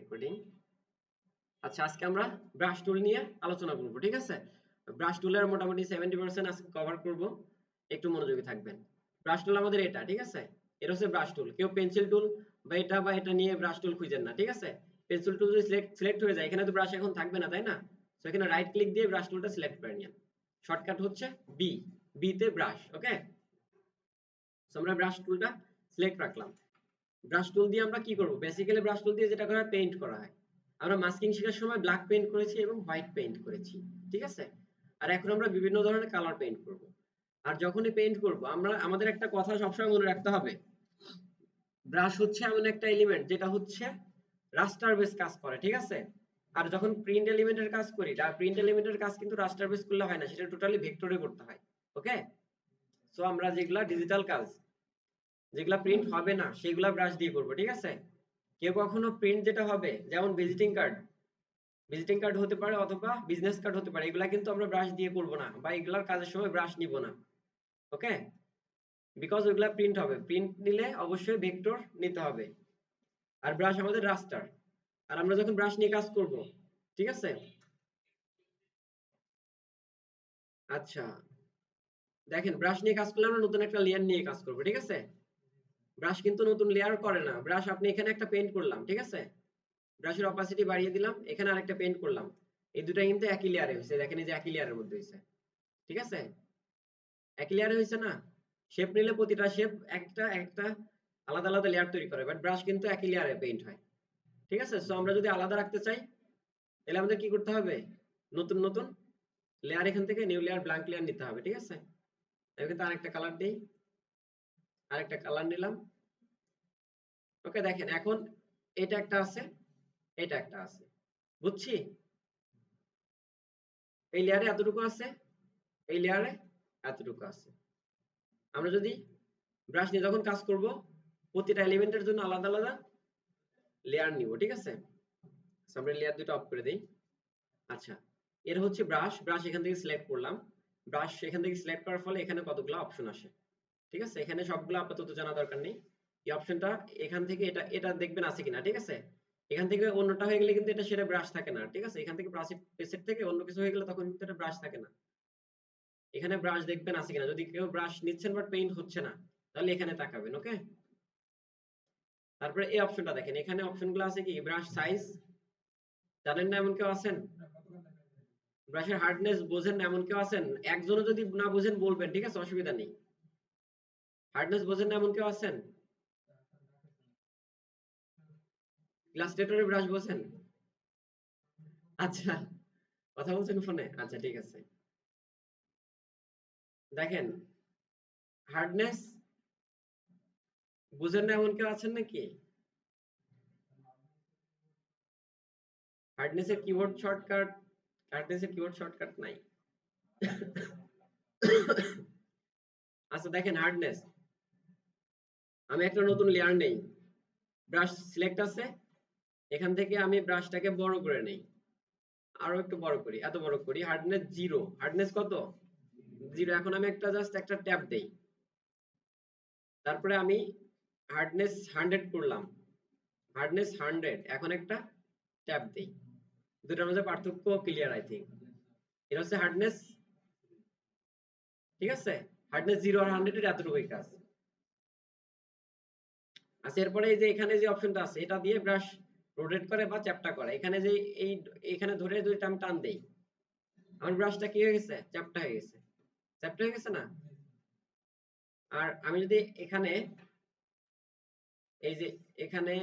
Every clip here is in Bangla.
রেকর্ডিং। আচ্ছা, আজকে আমরা ব্রাশ টুল নিয়ে আলোচনা করব, ঠিক আছে? ব্রাশ টুলের মোটামুটি 70% আজকে কভার করব। একটু মনোযোগী থাকবেন। ব্রাশ টুল আমাদের এটা, ঠিক আছে? এটা হচ্ছে ব্রাশ টুল। কেউ পেন্সিল টুল বা এটা নিয়ে ব্রাশ টুল খুঁজেন না, ঠিক আছে? পেন্সিল টুল যদি সিলেক্ট হয়ে যায়, এখানে তো ব্রাশ এখন থাকবে না, তাই না? তো এখানে রাইট ক্লিক দিয়ে ব্রাশ টুলটা সিলেক্ট করে নিন। শর্টকাট হচ্ছে বি, বি তে ব্রাশ, ওকে? সো আমরা ব্রাশ টুলটা সিলেক্ট রাখলাম। ব্রাশ টুল দিয়ে আমরা কি করব? বেসিক্যালি ব্রাশ টুল দিয়ে যেটা করা হয়, পেইন্ট করা হয়। আমরা মাস্কিং শেখার সময় ব্ল্যাক পেইন্ট করেছি এবং হোয়াইট পেইন্ট করেছি, ঠিক আছে? আর এখন আমরা বিভিন্ন ধরনের কালার পেইন্ট করব। আর যখনই পেইন্ট করব, আমরা আমাদের একটা কথা সবসময় মনে রাখতে হবে। ব্রাশ হচ্ছে এমন একটা এলিমেন্ট যেটা হচ্ছে রাস্টার বেস কাজ করে, ঠিক আছে? আর যখন প্রিন্ট এলিমেন্টের কাজ করি, প্রিন্ট এলিমেন্টের কাজ কিন্তু রাস্টার বেস করলে হয় না, সেটা টোটালি ভেক্টরে করতে হয়, ওকে? সো আমরা যেগুলা ডিজিটাল কাজ, যেগুলা প্রিন্ট হবে না, সেগুলা ব্রাশ দিয়ে করব, ঠিক আছে? কেউ কখনো প্রিন্ট যেটা হবে, যেমন ভিজিটিং কার্ড হতে পারে অথবা বিজনেস কার্ড হতে পারে, এগুলা কিন্তু আমরা ব্রাশ দিয়ে করব না, বা এগুলার কাজের সময় ব্রাশ নিব না, ওকে? বিকজ ওইগুলা প্রিন্ট হবে, প্রিন্ট নিলে অবশ্যই ভেক্টর নিতে হবে। আর ব্রাশ আমাদের রাস্টার। আর আমরা যখন ব্রাশ নিয়ে কাজ করব, ঠিক আছে? আচ্ছা, দেখেন, ব্রাশ নিয়ে কাজ করলে আমরা নতুন একটা লেয়ার নিয়ে কাজ করব, ঠিক আছে? ব্রাশ কিন্তু নতুন লেয়ার করে না। ব্রাশ, আপনি এখানে একটা পেইন্ট করলাম, ঠিক আছে? ব্রাশের অপাসিটি বাড়িয়ে দিলাম, এখানে আরেকটা পেইন্ট করলাম। এই দুটা কিন্তু একই লেয়ারে হয়েছে, দেখেন এই যে একই লেয়ারের মধ্যে হয়েছে, ঠিক আছে? একই লেয়ারে হয়েছে না? শেপ নিলে প্রতিটা শেপ একটা একটা আলাদা আলাদা লেয়ার তৈরি করে, বাট ব্রাশ কিন্তু একই লেয়ারে পেইন্ট হয়, ঠিক আছে? সো আমরা যদি আলাদা রাখতে চাই, তাহলে আমাদের কি করতে হবে? নতুন নতুন লেয়ার, এখান থেকে নিউ লেয়ার, ব্ল্যাঙ্ক লেয়ার নিতে হবে, ঠিক আছে? আমি কিন্তু আরেকটা কালার দিই, আরেকটা কালার নিলাম, ওকে? দেখেন এখন এটা একটা আছে, এটা একটা আছে, বুঝছি? এই লেয়ারে এতটুকু আছে, এই লেয়ারে এতটুকু আছে। আমরা যদি ব্রাশ নিয়ে যখন কাজ করব, প্রতিটা এলিমেন্টের জন্য আলাদা আলাদা লেয়ার নিব, ঠিক আছে? আমরা লেয়ার দুটো অফ করে দিই। আচ্ছা, এর হচ্ছে ব্রাশ। ব্রাশ এখান থেকে সিলেক্ট করলাম। ব্রাশ এখান থেকে সিলেক্ট করার ফলে এখানে কতগুলো অপশন আসে, ঠিক আছে? এখানে সবগুলো আপাতত জানা দরকার নেই। এই অপশনটা এখান থেকে এটা এটা দেখবেন আছে কিনা, ঠিক আছে? এখান থেকে অন্যটা হয়ে গেলে কিন্তু এটা সেটা ব্রাশ থাকে না, ঠিক আছে? এখান থেকে ব্রাশ পেসেট থেকে অন্য কিছু হয়ে গেলে তখন কিন্তু এটা ব্রাশ থাকে না। এখানে ব্রাশ দেখবেন আছে কিনা। যদি কেউ ব্রাশ নিচ্ছেন বাট পেইন্ট হচ্ছে না, তাহলে এখানে তাকাবেন, ওকে? তারপরে এই অপশনটা দেখেন, এখানে অপশনগুলো আছে কি? ব্রাশ সাইজ, জানেন না এমন কেউ আছেন? ব্রাশের হার্ডনেস বোঝেন না এমন কেউ আছেন? একজনও যদি না বোঝেন বলবেন, ঠিক আছে? অসুবিধা নেই। হার্ডনেস বোঝেন না এমন কেউ আছেন? ইলাস্ট্রেটরের ব্রাশ বোঝেন? আচ্ছা, কথা বলছেন ফোনে? আচ্ছা, ঠিক আছে। দেখেন, হার্ডনেস বুঝেন না এমন কেউ আছেন নাকি? হার্ডনেসের কিবোর্ড শর্টকাট, হার্ডনেসের কিবোর্ড শর্টকাট নাই। আচ্ছা, দেখেন হার্ডনেস, আমি একটা নতুন লেয়ার নেই, ব্রাশ সিলেক্ট আছে, এখান থেকে আমি ব্রাশটাকে বড় করে নেই, আরো একটু বড় করি, এত বড় করি, হার্ডনেস 0। হার্ডনেস কত? 0। এখন আমি একটা জাস্ট একটা ট্যাপ দেই, তারপরে আমি হার্ডনেস 100 করলাম, হার্ডনেস 100, এখন একটা ট্যাপ দেই। দুটার মধ্যে পার্থক্য ক্লিয়ার, আই থিঙ্ক। এটা হচ্ছে হার্ডনেস, ঠিক আছে? হার্ডনেস 0 আর 100 এর এতটুকুই কাজ। আচ্ছা, এরপরে এই যে এখানে যে অপশনটা আছে, এটা দিয়ে ব্রাশ রোটেট করে বা চ্যাপ্টা করে। এখানে যে এই এখানে ধরে যদি আমি টান দেই, আমার ব্রাশটা কি হয়ে গেছে? চ্যাপ্টা হয়ে গেছে। চ্যাপ্টা হয়ে গেছে না? আর আমি যদি এখানে, এই যে এখানে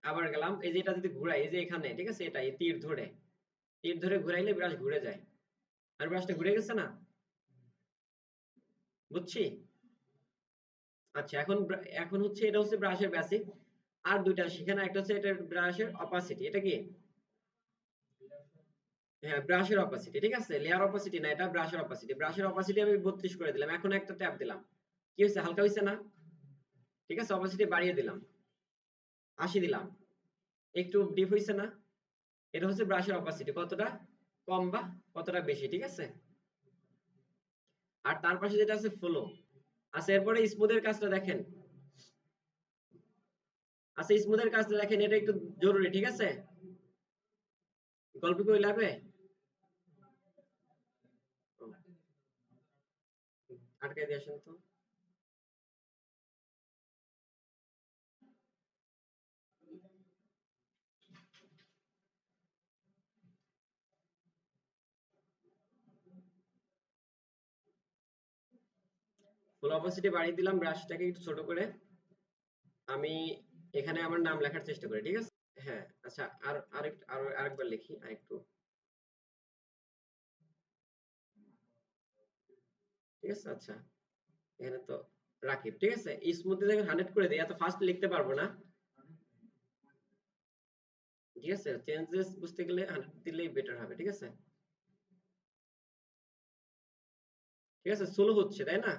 আবার গেলাম, এই যে এটা যদি ঘুরাই, এই যে এখানে, ঠিক আছে? এটা এই তীর ধরে ঘুরাইলে ব্রাশ ঘুরে যায়। আর ব্রাশটা ঘুরে গেছে না? বুঝছি? আচ্ছা, এখন এখন হচ্ছে এটা হচ্ছে ব্রাশের বেসিক। আর দুইটা সেখানে, একটা হচ্ছে এটা ব্রাশের অপাসিটি। এটা কি? হ্যাঁ, ব্রাশের অপাসিটি, ঠিক আছে? লেয়ার অপাসিটি না, এটা ব্রাশের অপাসিটি। ব্রাশের অপাসিটি আমি 32 করে দিলাম। এখন একটা ট্যাপ দিলাম, কি হয়েছে? হালকা হয়েছে না? ঠিক আছে, অপাসিটি বাড়িয়ে দিলাম, 80 দিলাম, একটু ডিপ হয়েছে না? এটা হচ্ছে ব্রাশের অপাসিটি, কতটা কম বা কতটা বেশি, ঠিক আছে? আর তার পাশে যেটা আছে ফ্লো। আচ্ছা, এরপরে স্মুথের কাজটা দেখেন। আচ্ছা, স্মুথের কাজটা দেখেন, এটা একটু জরুরি, ঠিক আছে? গল্প কই লাগবে? ও, আটকাই দিয়ে আসেন তো। ফুল অপাসিটি বাড়িয়ে দিলাম, ব্রাশটাকে একটু ছোট করে। আমি এখানে আমার নাম লেখার চেষ্টা করি, ঠিক আছে? হ্যাঁ, আচ্ছা, আরেকবার লিখি আরেকটু। ঠিক আছে, আচ্ছা, এখানে তো রাকিব, ঠিক আছে। স্মুথলি যখন 100 করে দিই, এত ফাস্ট লিখতে পারবো না, ঠিক আছে। চেঞ্জেস বুঝতে গেলে 100 দিলেই বেটার হবে, ঠিক আছে। ঠিক আছে, স্লো হচ্ছে তাই না?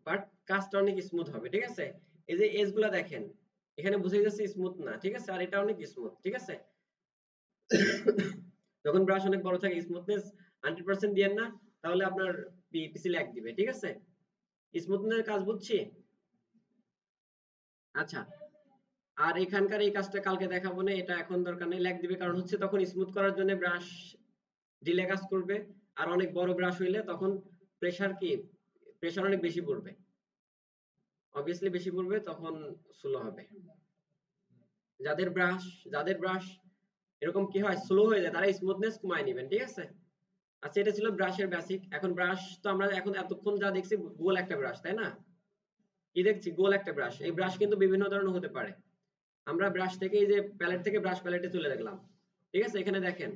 বাট কাজটা অনেক স্মুথ হবে, ঠিক আছে। এই যে এজ গুলা দেখেন, এখানে বুঝে যাচ্ছে স্মুথ না, ঠিক আছে, আর এটা অনেক স্মুথ, ঠিক আছে। যখন ব্রাশ অনেক বড় থাকে, স্মুথনেস 100% দিয়েন না, তাহলে আপনার পিসি ল্যাগ দিবে, ঠিক আছে। স্মুথনেস কাজ বুঝছি। আচ্ছা, আর এখানকার এই কাজটা কালকে দেখাবো না, এটা এখন দরকার নেই, ল্যাগ দিবে কারণ হচ্ছে তখন স্মুথ করার জন্য ব্রাশ ডিলে কাজ করবে। আর অনেক বড় ব্রাশ হইলে তখন প্রেসার অনেক বেশি পড়বে, অবভিয়াসলি বেশি পড়বে, তখন স্লো হবে। যাদের ব্রাশ যাদের ব্রাশ এরকম কি হয়, স্লো হয়ে যায়, তারা স্মুথনেস কমায় নেবেন, ঠিক আছে। আচ্ছা, এটা ছিল ব্রাশের বেসিক। এখন ব্রাশ তো আমরা এখন এতক্ষণ যা দেখছি গোল একটা ব্রাশ, তাই না? কি দেখছি? গোল একটা ব্রাশ। এই ব্রাশ কিন্তু বিভিন্ন ধরনের হতে পারে। আমরা ব্রাশ থেকে এই যে প্যালেট থেকে ব্রাশ প্যালেটে চলে গেলাম, ঠিক আছে। এখানে দেখেন,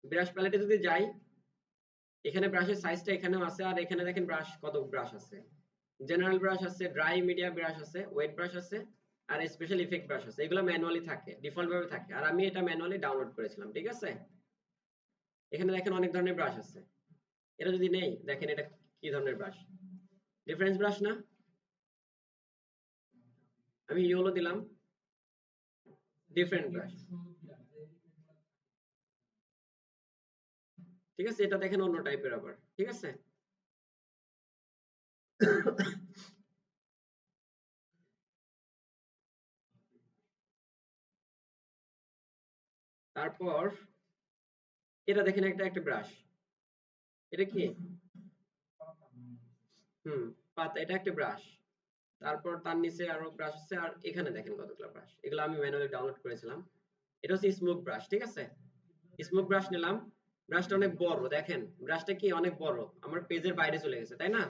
ব্রাশ প্যালেটে যদি যাই, এখানে ব্রাশের সাইজটা এখানেও আছে, আর এখানে দেখেন ব্রাশ কত ব্রাশ আছে। জেনারেল ব্রাশ আছে, ড্রাই মিডিয়া ব্রাশ আছে, ওয়েট ব্রাশ আছে, আর স্পেশাল ইফেক্ট ব্রাশ আছে। এগুলো ম্যানুয়ালি থাকে, ডিফল্ট ভাবে থাকে, আর আমি এটা ম্যানুয়ালি ডাউনলোড করেছিলাম, ঠিক আছে। এখানে দেখেন অনেক ধরনের ব্রাশ আছে। এটা যদি নেই, দেখেন এটা কি ধরনের ব্রাশ, ডিফারেন্স ব্রাশ না? আমি ইয়েলো দিলাম, ডিফারেন্ট ব্রাশ, ঠিক আছে। এটা দেখেন অন্য টাইপের আবার, ঠিক আছে। তারপর এটা দেখেন একটা একটা ব্রাশ, এটা কি? হুম, পাতা, এটা একটা ব্রাশ। তারপর তার নিচে আরো ব্রাশ আছে, আর এখানে দেখেন কতগুলো ব্রাশ, এগুলো আমি ম্যানুয়ালি ডাউনলোড করেছিলাম। এটা হচ্ছে স্মোক ব্রাশ, ঠিক আছে। স্মোক ব্রাশ নিলাম, ব্রাশটা অনেক বড়, দেখেন ব্রাশটা কি অনেক বড়, আমার পেজের বাইরে চলে গেছে, তাই না?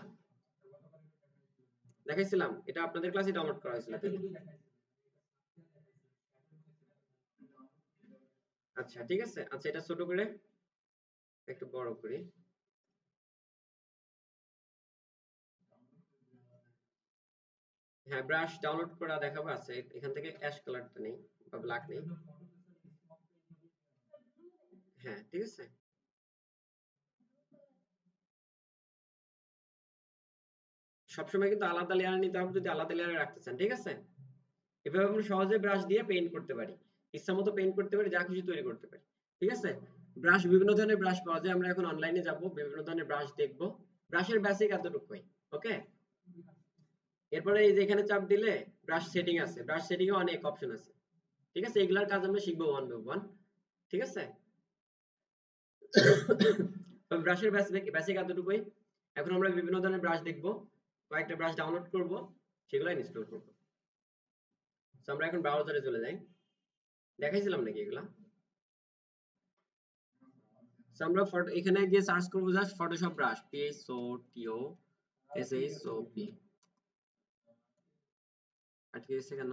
দেখাইছিলাম, এটা আপনাদের ক্লাসে ডাউনলোড করা হয়েছিল তাই না? আচ্ছা, ঠিক আছে, আচ্ছা, এটা ছোট করে একটু বড় করি। হ্যাঁ, ব্রাশ ডাউনলোড করা দেখাবো, আছে এখান থেকে অ্যাশ কালারটা নেই বা ব্ল্যাক নেই। হ্যাঁ, ঠিক আছে। সবসময় কিন্তু আলাদা লেয়ার নিতে হবে যদি আলাদা লেয়ারে রাখতে চান, ঠিক আছে। এভাবে আমরা সহজে ব্রাশ দিয়ে পেইন্ট করতে পারি, ইচ্ছা মতো পেইন্ট করতে পারি, যা খুশি তৈরি করতে পারি, ঠিক আছে। ব্রাশ, বিভিন্ন ধরনের ব্রাশ পাওয়া যায়, আমরা এখন অনলাইনে যাব, বিভিন্ন ধরনের ব্রাশ দেখবো। ব্রাশের বেসিক এতটুকুই, ওকে। এরপরে এই যে এখানে চাপ দিলে ব্রাশ সেটিং আছে, ব্রাশ সেটিং এ অনেক অপশন আছে, ঠিক আছে। এগুলার কাজ আমরা শিখবো ওয়ান বাই ওয়ান, ঠিক আছে। ব্রাশের বেসিক এতটুকুই। এখন আমরা বিভিন্ন ধরনের ব্রাশ দেখবো, কয়েকটা ব্রাশ ডাউনলোড করব, সেগুলো ইনস্টল করব। তো আমরা এখন ব্রাউজারে চলে যাই, দেখাইছিলাম নাকি এগুলা? So আমরা এখানে গিয়ে সার্চ করবো জাস্ট ফটোশপ ব্রাশ, PHOTOSHOP। আটকে গেছে কেন?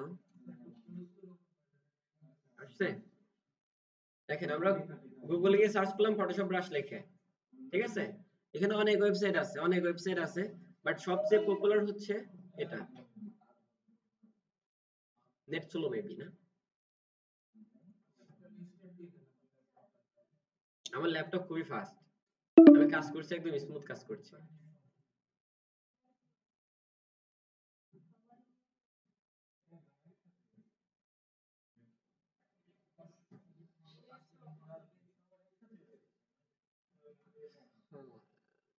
আসছে, দেখেন আমরা গুগলে গিয়ে সার্চ করলাম ফটোশপ ব্রাশ লিখে, ঠিক আছে। এখানে অনেক ওয়েবসাইট আছে, বাট সবচেয়ে পপুলার হচ্ছে এটা। নেট স্লো মেবি না, আমার ল্যাপটপ খুবই ফাস্ট, আমি কাজ করছি একদম স্মুথ কাজ করছি। হুম,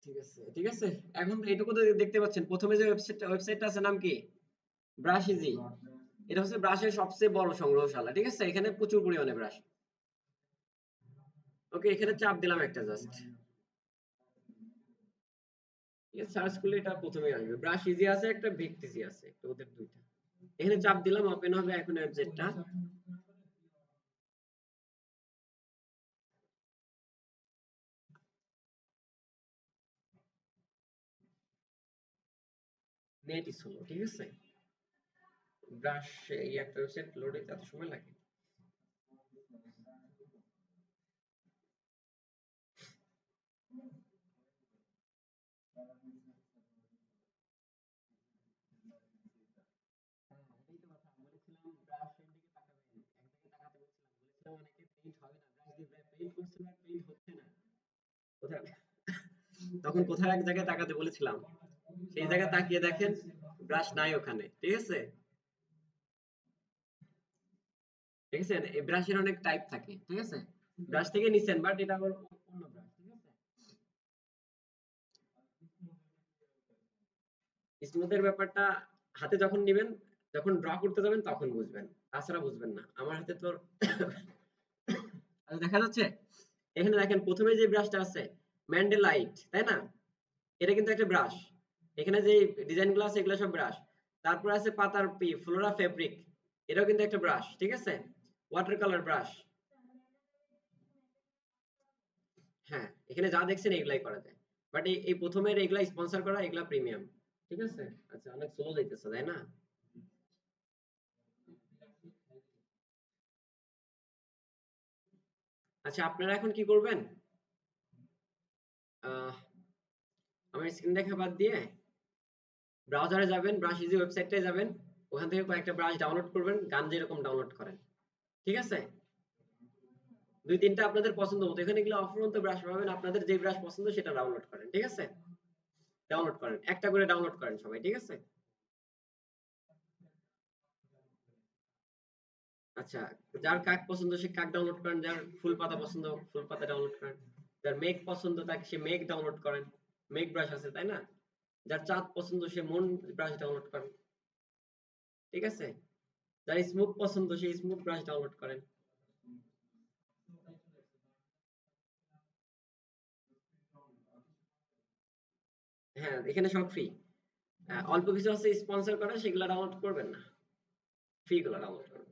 ঠিক আছে, ঠিক আছে। এখন এইটুকু তো দেখতে পাচ্ছেন, প্রথমে যে ওয়েবসাইটটা আছে নাম কি? ব্রাশ ইজি, এটা হচ্ছে ব্রাশের সবচেয়ে বড় সংগ্রহশালা, ঠিক আছে? এখানে প্রচুর পরিমাণে ব্রাশ। ওকে, এখানে চাপ দিলাম একটা জাস্ট, সার্চ করলে এটা প্রথমেই আসবে। ব্রাশ ইজি আছে একটা, ভিক্টিজি আছে একটা, ওদের দুইটা। এখানে চাপ দিলাম, ওপেন হবে এখন ওয়েবসাইটটা। নেট স্লো, ঠিক আছে? ব্রাশ এই একটা ওয়েবসাইট লোড হতে এত সময় লাগে? এটাই তো কথা বলেছিলাম, ব্রাশ এর দিকে তাকাবেন, একদিকে তাকাতে বলছিলাম, অনেকে পেইন্ট হবে না, ব্রাশ দিয়ে পেইন্ট করছে না, পেইন্ট হচ্ছে না কোথায়। তখন কোথায় এক জায়গায় তাকাতে বলেছিলাম, সেই জায়গায় তাকিয়ে দেখেন ব্রাশ নাই ওখানে, ঠিক আছে? দেখেছেন এই ব্রাশের অনেক টাইপ থাকে, ঠিক আছে? ব্রাশ থেকে নিছেন বাট এটা আবার অন্য ব্রাশ, ঠিক আছে? স্মুথের ব্যাপারটা হাতে যখন নিবেন, যখন ড্র করতে যাবেন তখন বুঝবেন, তাছাড়া বুঝবেন না। আমার হাতে তো আচ্ছা, দেখা যাচ্ছে এখানে দেখেন প্রথমে যে ব্রাশটা আছে ম্যান্ডেলাইট, তাই না? এটা কিন্তু একটা ব্রাশ। এখানে যে ডিজাইন গুলো আছে এগুলো সব ব্রাশ। তারপর আছে পাতার ফ্লোরা ফেব্রিক, এটাও কিন্তু একটা ব্রাশ, ঠিক আছে? Water colour brush. হ্যাঁ, এখানে যা দেখছেন এগুলাই করা যায়, বাট এই প্রথমের এগুলা স্পন্সর করা, এগুলা প্রিমিয়াম, ঠিক আছে? আচ্ছা, অনেক স্লো যাইতেছে তাই না? আচ্ছা, আপনারা এখন কি করবেন? আহ আমার স্ক্রিন দেখা বাদ দিয়ে ব্রাউজারে যাবেন, ব্রাশ ইজি ওয়েবসাইটটায় যাবেন, ওখান থেকে কয়েকটা ব্রাশ ডাউনলোড করবেন, গান যেরকম ডাউনলোড করেন, ঠিক আছে? দুই তিনটা আপনাদের পছন্দ মতো, এখানে এগুলো অফুরন্ত ব্রাশ পাবেন, আপনাদের যে ব্রাশ পছন্দ সেটা ডাউনলোড করেন, ঠিক আছে? ডাউনলোড করেন, একটা করে ডাউনলোড করেন সবাই, ঠিক আছে? আচ্ছা, যার কাক পছন্দ সে কাক ডাউনলোড করেন, যার ফুল পাতা পছন্দ ফুল পাতা ডাউনলোড করেন, যার মেঘ পছন্দ তাকে সে মেঘ ডাউনলোড করেন, মেঘ ব্রাশ আছে তাই না? যার চাঁদ পছন্দ সে মুন ব্রাশ ডাউনলোড করেন, ঠিক আছে? যার স্মুথ পছন্দ সে স্মুথ ব্রাশ ডাউনলোড করেন। হ্যাঁ, এখানে সব ফ্রি। অল্প কিছু আছে স্পন্সর করা, সেগুলো ডাউনলোড করবেন না, ফ্রি গুলো ডাউনলোড করবেন।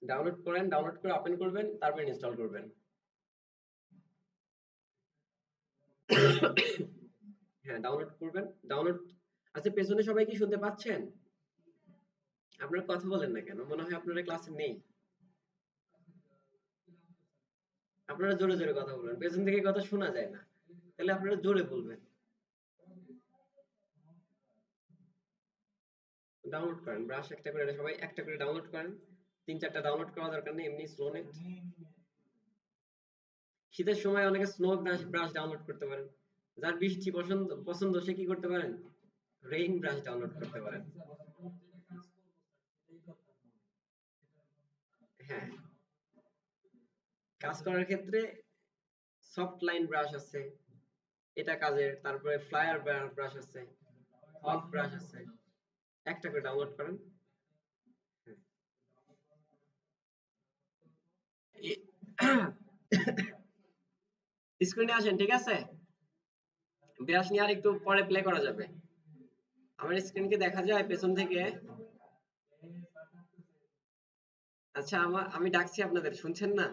ডাউনলোড করেন, ডাউনলোড করে ওপেন করবেন, তারপর ইনস্টল করবেন। হ্যাঁ, ডাউনলোড করবেন, ডাউনলোড। আচ্ছা, পেছনে সবাই কি শুনতে পাচ্ছেন? আপনারা কথা বলেন না কেন? মনে হয় আপনারা ক্লাসে নেই। আপনারা জোরে জোরে কথা বলবেন, পেছন থেকে কথা শোনা যায় না, তাহলে আপনারা জোরে বলবেন। ডাউনলোড করেন ব্রাশ একটা করে, এটা সবাই একটা করে ডাউনলোড করেন। তিন চারটা ডাউনলোড করা দরকার নেই, এমনি স্লো নেট। শীতের সময় অনেকে স্নো ব্রাশ ব্রাশ ডাউনলোড করতে পারেন। যার বৃষ্টি পছন্দ পছন্দ সে কি করতে পারেন? রেইন ব্রাশ ডাউনলোড করতে পারেন। হ্যাঁ, কাজ করার ক্ষেত্রে সফট লাইন ব্রাশ আছে, এটা কাজের। তারপরে ফ্লায়ার ব্রাশ আছে, হক ব্রাশ আছে, একটা করে ডাউনলোড করেন। স্ক্রিনে আসেন, ঠিক আছে? ব্রাশ নিয়ে আর একটু পরে প্লে করা যাবে। আমার স্ক্রিন কি দেখা যায় পেছন থেকে? আচ্ছা, আমি ডাকছি আপনাদের, শুনছেন না?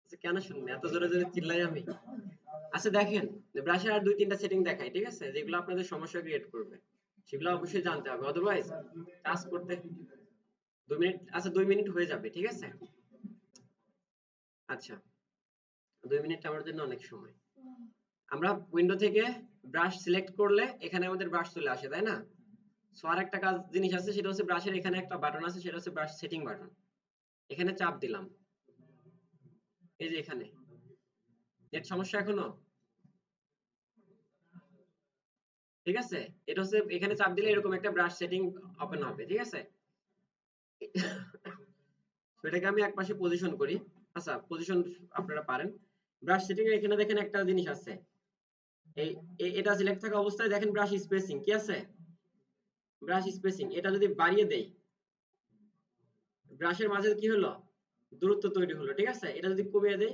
আচ্ছা, কেন শুনবেন? এত জোরে জোরে চিল্লাই আমি? আচ্ছা, দেখেন, ব্রাশের আর দুই তিনটা সেটিং দেখাই, ঠিক আছে, যেগুলো আপনাদের সমস্যা ক্রিয়েট করবে, সেগুলো অবশ্যই জানতে হবে, অদরওয়াইজ কাজ করতে 2 মিনিট। আচ্ছা, 2 মিনিট হয়ে যাবে, ঠিক আছে? আচ্ছা, 2 মিনিট আমার জন্য অনেক সময়। আমরা উইন্ডো থেকে ব্রাশ সিলেক্ট করলে এখানে আমাদের ব্রাশ চলে আসে, তাই না? সো আর একটা কাজ জিনিস আছে, সেটা হচ্ছে ব্রাশের এখানে একটা বাটন আছে, সেটা হচ্ছে ব্রাশ সেটিং বাটন। এখানে চাপ দিলাম, এই যে এখানে। নেট সমস্যা এখনো? ঠিক আছে, এটা হচ্ছে এখানে চাপ দিলে এরকম একটা ব্রাশ সেটিং ওপেন হবে, ঠিক আছে? তো এটাকে আমি একপাশে পজিশন করি। আচ্ছা, পজিশন আপনারা পারেন। ব্রাশ সেটিং এর এখানে দেখেন একটা জিনিস আছে, এই এটা সিলেক্ট থাকা অবস্থায় দেখেন ব্রাশ স্পেসিং কি আছে, ব্রাশ স্পেসিং এটা যদি বাড়িয়ে দেই, ব্রাশের মাঝে কি হলো, দূরত্ব তৈরি হলো, ঠিক আছে। এটা যদি কমিয়ে দেই,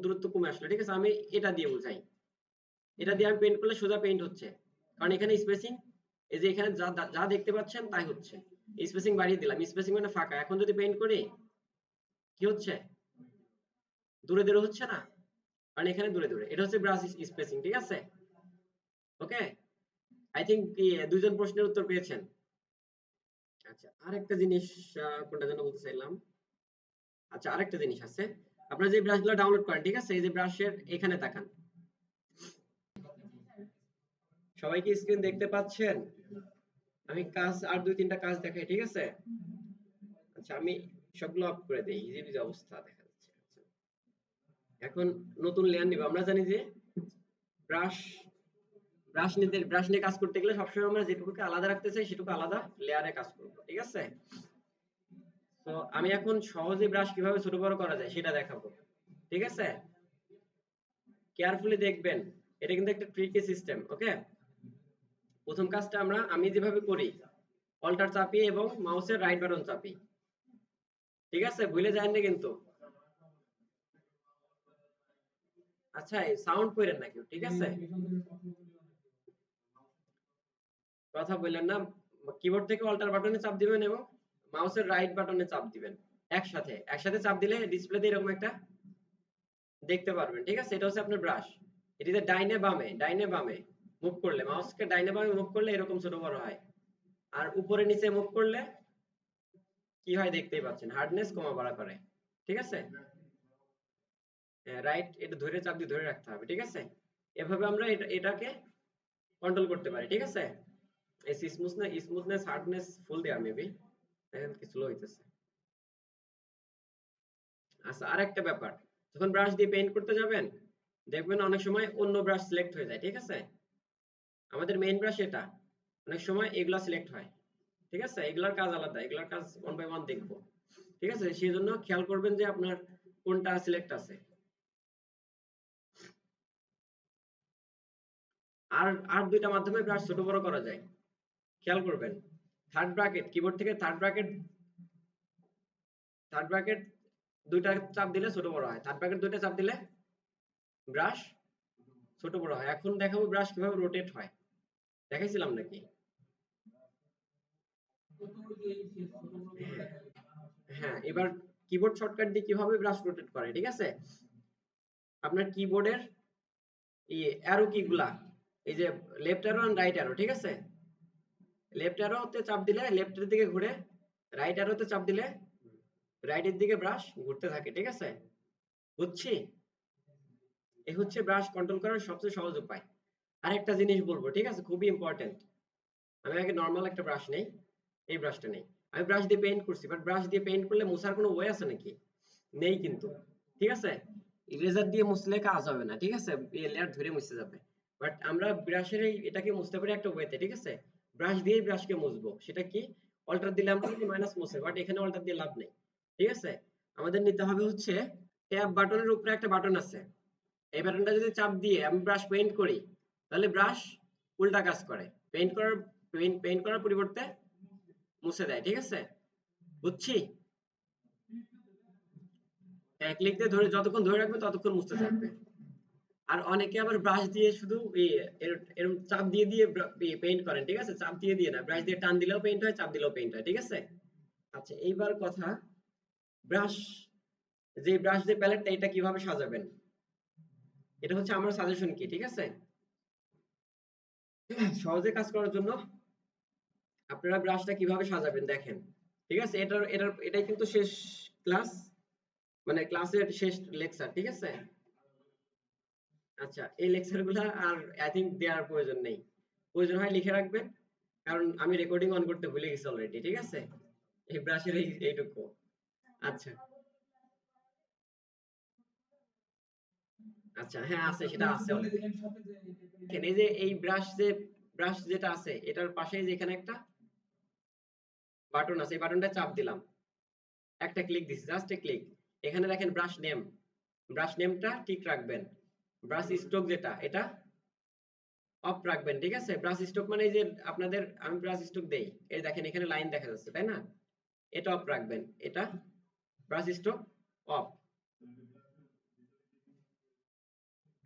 দূরত্ব কমে আসলো, ঠিক আছে। আমি এটা দিয়ে বুঝাই, এটা দিয়ে আমি পেইন্ট করলে সোজা পেইন্ট হচ্ছে, কারণ এখানে স্পেসিং, এই যে এখানে যা যা দেখতে পাচ্ছেন তাই হচ্ছে। স্পেসিং বাড়িয়ে দিলাম, স্পেসিং মানে ফাঁকা। এখন যদি পেইন্ট করি কি হচ্ছে, দূরে দূরে হচ্ছে না, কারণ এখানে দূরে দূরে। এটা হচ্ছে ব্রাশ স্পেসিং, ঠিক আছে। ওকে, আই থিঙ্ক দুইজন প্রশ্নের উত্তর পেয়েছেন। আচ্ছা, আরেকটা জিনিস, কোনটা যেন বলতে চাইলাম। আচ্ছা, আরেকটা জিনিস আছে, আপনারা যে ব্রাশগুলো ডাউনলোড করেন, ঠিক আছে, এই যে ব্রাশের এখানে তাকান, সবাই কি স্ক্রিন দেখতে পাচ্ছেন? আমি কাজ আর দুই তিনটা কাজ দেখাই, ঠিক আছে। আচ্ছা, আমি সবগুলো অফ করে দেই, ইজি বিজি অবস্থা দেখা যাচ্ছে। আচ্ছা, এখন নতুন লেয়ার নিব। আমরা জানি যে ব্রাশ ব্রাশ নিয়ে কাজ করতে গেলে সবসময় আমরা যেটুকুকে আলাদা রাখতে চাই সেটুকু আলাদা লেয়ারে কাজ করব, ঠিক আছে। তো আমি এখন সহজে ব্রাশ কিভাবে ছোট বড় করা যায় সেটা দেখাবো, ঠিক আছে। কেয়ারফুলি দেখবেন, এটা কিন্তু একটা ট্রিকি সিস্টেম। ওকে, প্রথম কাজটা আমি যেভাবে করি, অল্টার চাপি এবং মাউসের রাইট বাটন চাপি, ঠিক আছে, ভুলে যান না কিন্তু। আচ্ছা, সাউন্ড কইরেন না কেউ, ঠিক আছে, কথা বললেন না। কিবোর্ড থেকে অল্টার বাটনে চাপ দিবেন এবং মাউসের রাইট বাটনে চাপ দিবেন একসাথে। একসাথে চাপ দিলে ডিসপ্লেতে এরকম একটা দেখতে পারবেন, ঠিক আছে। এটা হচ্ছে আপনার ব্রাশ। এটিতে ডাইনে বামে মুভ করলে, মাউসকে ডাইনে বামে মুভ করলে এরকম ছোট বড় হয়, আর উপরে নিচে মুভ করলে কি হয় দেখতেই পাচ্ছেন, হার্ডনেস কমা বাড়া করে, ঠিক আছে। রাইট, এটা ধরে চাপ দিয়ে ধরে রাখতে হবে, ঠিক আছে। এভাবে আমরা এটাকে কন্ট্রোল করতে পারি, ঠিক আছে। এই স্মুথনেস হার্ডনেস ফুল দেয়া মেবি, দেখেন কি স্লো হইতেছে। আচ্ছা, আরেকটা ব্যাপার, যখন ব্রাশ দিয়ে পেইন্ট করতে যাবেন দেখবেন অনেক সময় অন্য ব্রাশ সিলেক্ট হয়ে যায়, ঠিক আছে। আমাদের মেইন ব্রাশ এটা, অনেক সময় এগুলা সিলেক্ট হয়, ঠিক আছে। এগুলার কাজ আলাদা, এগুলার কাজ ওয়ান বাই ওয়ান দেখবো, ঠিক আছে। সেই জন্য খেয়াল করবেন যে আপনার কোনটা সিলেক্ট আছে। আর আর দুইটা মাধ্যমে ব্রাশ ছোট বড় করা যায়, খেয়াল করবেন। থার্ড ব্র্যাকেট, কিবোর্ড থেকে থার্ড ব্র্যাকেট দুইটা চাপ দিলে ছোট বড় হয়, থার্ড ব্র্যাকেট দুইটা চাপ দিলে ব্রাশ ছোট বড় হয়। এখন দেখাবো ব্রাশ কিভাবে রোটেট হয়, দেখাইছিলাম নাকি? হ্যাঁ, হ্যাঁ, এবার কিবোর্ড শর্টকাট দিয়ে কিভাবে ব্রাশ রোটেট করে, ঠিক আছে। আপনার কিবোর্ডের অ্যারো কি গুলা, এই যে লেফট অ্যারো আর রাইট অ্যারো, ঠিক আছে। লেফট অ্যারোতে চাপ দিলে লেফটের দিকে ঘুরে, রাইট অ্যারোতে চাপ দিলে রাইটের দিকে ব্রাশ ঘুরতে থাকে, ঠিক আছে। বুঝছি, এই হচ্ছে ব্রাশ কন্ট্রোল করার সবচেয়ে সহজ উপায়। আরেকটা জিনিস বলবো, ঠিক আছে, খুবই ইম্পর্টেন্ট। আমি আগে নর্মাল একটা ব্রাশ নেই, এই ব্রাশটা নেই। আমি ব্রাশ দিয়ে পেইন্ট করছি, বাট ব্রাশ দিয়ে পেইন্ট করলে মোছার কোনো ওয়ে আছে নাকি? নেই কিন্তু, ঠিক আছে। ইরেজার দিয়ে মুছলে কাজ হবে না, ঠিক আছে, এই লেয়ার ধরে মুছে যাবে। বাট আমরা ব্রাশের এটাকে মুছতে পারি একটা ওয়েতে, ঠিক আছে। ব্রাশ দিয়েই ব্রাশকে মুছবো, সেটা কি, অল্টার দিলে আমরা কিন্তু মাইনাস মুছে, বাট এখানে অল্টার দিয়ে লাভ নেই, ঠিক আছে। আমাদের নিতে হবে হচ্ছে ট্যাব বাটনের উপরে একটা বাটন আছে, এই বাটনটা যদি চাপ দিয়ে আমি ব্রাশ পেইন্ট করি, তাহলে ব্রাশ উল্টা কাজ করে, পেইন্ট করার পরিবর্তে মুছে দেয়, ঠিক আছে। বুঝছি, এক ক্লিক দিয়ে ধরে যতক্ষণ ধরে রাখবে ততক্ষণ মুছতে থাকবে। আর অনেকে আবার ব্রাশ দিয়ে শুধু এরকম চাপ দিয়ে দিয়ে পেইন্ট করেন, ঠিক আছে, চাপ দিয়ে দিয়ে না, ব্রাশ দিয়ে টান দিলেও পেইন্ট হয়, চাপ দিলেও পেইন্ট হয়, ঠিক আছে। আচ্ছা, এইবার কথা, ব্রাশ ব্রাশ যে প্যালেটটা এটা কিভাবে সাজাবেন, এটা হচ্ছে আমার সাজেশন কি, ঠিক আছে। সহজে কাজ করার জন্য আপনারা ব্রাশটা কিভাবে সাজাবেন দেখেন, ঠিক আছে। এটাই কিন্তু শেষ ক্লাস, মানে ক্লাসের শেষ লেকচার, ঠিক আছে। আচ্ছা, এই লেকচার গুলা আর আই থিঙ্ক দেওয়ার প্রয়োজন নেই, প্রয়োজন হয় লিখে রাখবেন, কারণ আমি রেকর্ডিং অন করতে ভুলে গেছি অলরেডি, ঠিক আছে। এই ব্রাশের এইটুকু। আচ্ছা, আচ্ছা, হ্যাঁ আছে, সেটা আছে অলরেডি। দেখেন, এই যে এই ব্রাশ যেটা আছে এটার পাশে যে এখানে একটা বাটন আছে, এই বাটনটা চাপ দিলাম, একটা ক্লিক দিছি, জাস্ট এ ক্লিক। এখানে দেখেন ব্রাশ নেমটা ঠিক রাখবেন, ব্রাশ স্ট্রোক যেটা এটা অফ রাখবেন, ঠিক আছে? ব্রাশ স্ট্রোক মানে এই যে আপনাদের আমি ব্রাশ স্ট্রোক দেই, এই দেখেন এখানে লাইন দেখা যাচ্ছে তাই না, এটা অফ রাখবেন, এটা ব্রাশ স্ট্রোক অফ।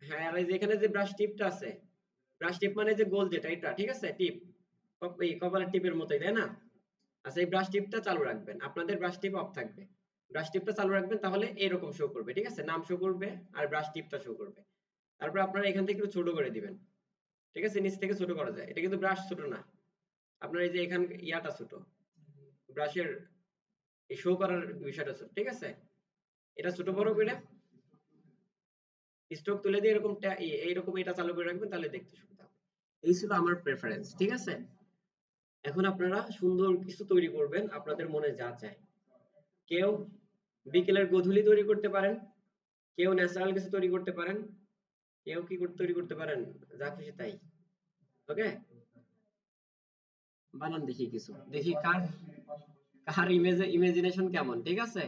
হ্যাঁ, আর এই যে এখানে যে ব্রাশ টিপটা আছে, ব্রাশ টিপ মানে যে গোল যেটা এটা, ঠিক আছে? টিপ এই কপালের টিপের মতোই তাই না? আচ্ছা, এই ব্রাশ টিপটা চালু রাখবেন, আপনাদের ব্রাশ টিপ অফ থাকবে, ব্রাশ টিপটা চালু রাখবেন, তাহলে এরকম শো করবে, ঠিক আছে? নাম শো করবে আর ব্রাশ টিপটা শো করবে। তারপর আপনারা এখান থেকে একটু ছোট করে দিবেন, ঠিক আছে? নিচ থেকে ছোট করা যায়, এটা কিন্তু ব্রাশ ছোট না, আপনার এই যে এখান ইয়াটা ছোট, ব্রাশের এই শো করার বিষয়টা ছোট, ঠিক আছে? এটা ছোট বড় করে স্ট্রোক তুলে দিয়ে এরকম এইরকম এটা চালু করে রাখবেন, তাহলে দেখতে সুবিধা হবে। এই ছিল আমার প্রেফারেন্স, ঠিক আছে? এখন আপনারা সুন্দর কিছু তৈরি করবেন আপনাদের মনে যা চায়। কেউ বিকেলের গোধূলি তৈরি করতে পারেন, কেউ ন্যাচারাল কিছু তৈরি করতে পারেন, কেউ কি তৈরি করতে পারেন, যা খুশি তাই। ওকে, বানান দেখি কিছু, দেখি কার কার ইমেজিনেশন কেমন, ঠিক আছে?